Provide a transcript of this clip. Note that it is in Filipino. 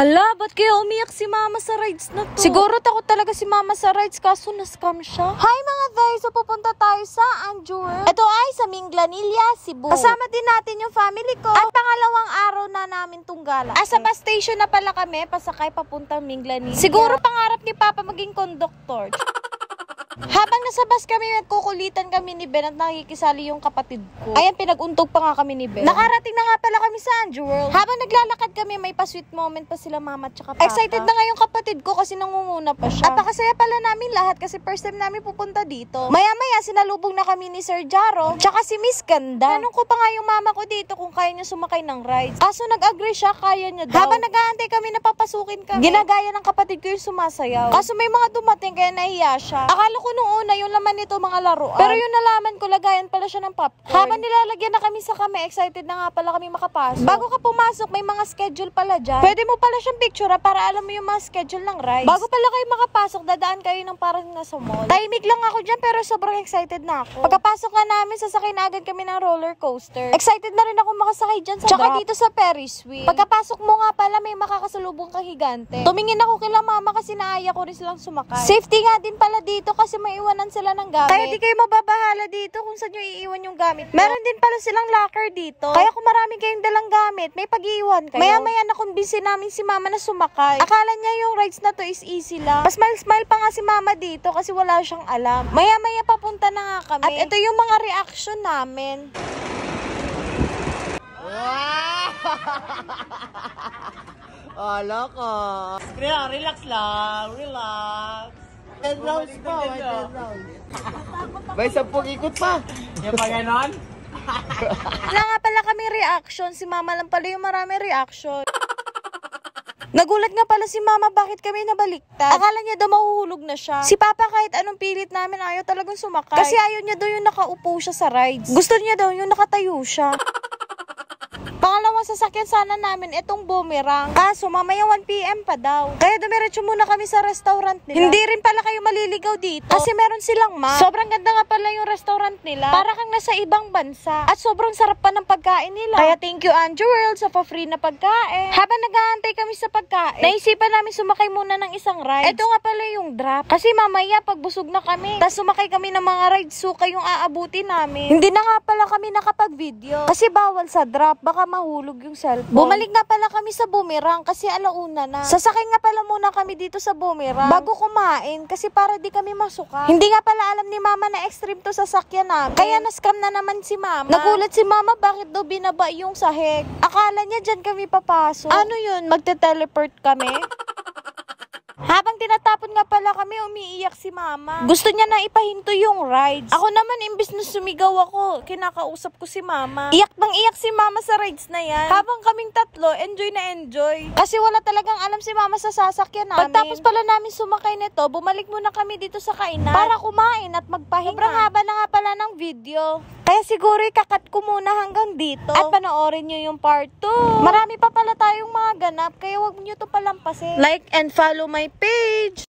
Hala, ba't kaya umiyak si mama sa rides na to? Siguro takot talaga si mama sa rides kaso na-scam siya. Hi mga guys, so pupunta tayo sa Anjouer. Ito ay sa Minglanilla, Cebu. Kasama din natin yung family ko. At pangalawang araw na namin tong gala. Sa bus station na pala kami, pasakay papuntang Minglanilla. Siguro pangarap ni Papa maging conductor. Habang nasa bus kami, nagkukulitan kami ni Ben at nakikisali yung kapatid ko. Ayan, pinag-untog pa nga kami ni Ben. Nakarating na nga pala kami sa Anjouer. Habang naglalakad kami, may pa-sweet moment pa sila mama at saka papa. Excited na nga yung kapatid ko kasi nangunguna pa siya. Napakasaya pala namin lahat kasi first time namin pupunta dito. Maya-maya, sinalubong na kami ni Sir Jaro, tsaka si Miss Ganda. Tanong ko pa nga yung mama ko dito kung kaya niya sumakay ng rides. Kaso nag-agree siya, kaya niya daw. Habang nag-aantay kami na papasukin kami, ginagaya ng kapatid ko yung sumasayaw. Kaso may mga dumating kaya nahiya siya. Akala ko nung una yung laman nito mga laruan. Pero yung nalaman ko, lagayan pala siya ng popcorn. Habang nilalagyan na kami sa kami, excited na nga pala kami makapasok. Bago ka pumasok, may mga schedule pala dyan. Pwede mo pala siyang picture para alam mo yung mga schedule ng rides. Bago pala kayo makapasok, dadaan kayo ng parang nasa mall. Tahimik lang ako dyan pero sobrang excited na ako. Pagkapasok nga namin, sasakay na agad kami ng roller coaster. Excited na rin ako makasakay dyan sa tsaka dito sa Ferris wheel. Pagkapasok mo nga pala, may makakasalubong kang higante. Tumingin ako kila mama kasi naaya ko rin silang sumakay. Safety nga din pala dito kasi may iwanan sila ng gamit. Kaya di kayo mababahala dito kung saan nyo iiwan yung gamit. Meron din pala silang locker dito. Kaya kung marami kayong dalang gamit, may pag-iwan kayo. Maya-maya na kumbinsi namin si mama na sumakay. Akala niya yung rides na to is easy lang. Smile pa nga si mama dito kasi wala siyang alam. Maya-maya papunta na nga kami. At ito yung mga reaction namin. Loko. Relax lang. Relax. 10 rounds pa. 10 rounds. May 10 ikot pa. Yung pa ganon? Wala nga pala kami reaction. Si mama lang pala yung marami reaction. Nagulat nga pala si mama bakit kami nabaliktad. Akala niya daw mahuhulog na siya. Si papa kahit anong pilit namin ayaw talagang sumakay. Kasi ayaw niya daw yung nakaupo siya sa rides. Gusto niya daw yung nakatayo siya. Pangalawang sasakyan sana namin itong boomerang. Kaso mamaya 1 PM pa daw. Kaya dumiretso muna kami sa restaurant nila. Hindi rin pala kayo maliligaw dito kasi meron silang map. Sobrang ganda nga pala yung restaurant nila. Para kang nasa ibang bansa. At sobrang sarap pa ng pagkain nila. Kaya thank you Anjouer sa pa-free na pagkain. Habang nag-aantay kami sa pagkain, naisipan namin sumakay muna ng isang ride. Ito nga pala yung drop. Kasi mamaya pagbusog na kami, tas sumakay kami ng mga rides suka yung aabuti namin. Hindi na nga pala kami nakapag-video. Kasi bawal sa drop. Baka mahulog yung cellphone. Bumalik nga pala kami sa boomerang kasi alauna na. Sasakay nga pala muna kami dito sa boomerang bago kumain kasi para di kami masuka. Hindi nga pala alam ni mama na extreme to sasakyan namin. Kaya na-scam na naman si mama. Nagulat si mama bakit daw binaba yung sahig. Akala niya dyan kami papasok. Ano yun? Magte-teleport kami? Habang tinatapon nga pala kami, umiiyak si mama. Gusto niya na ipahinto yung rides. Ako naman, imbis na sumigaw ako, kinakausap ko si mama. Iyak nang iyak si mama sa rides na yan. Habang kaming tatlo, enjoy na enjoy. Kasi wala talagang alam si mama sa sasakyan namin. Pagtapos pala namin sumakay nito, bumalik muna kami dito sa kainan para kumain at magpahinga. Sobrang haba na nga pala ng video. Kaya siguro ikakat ko muna hanggang dito. At panoorin nyo yung part 2. Marami pa pala tayong mga ganap, kaya wag nyo to palampasin. Like and follow my page.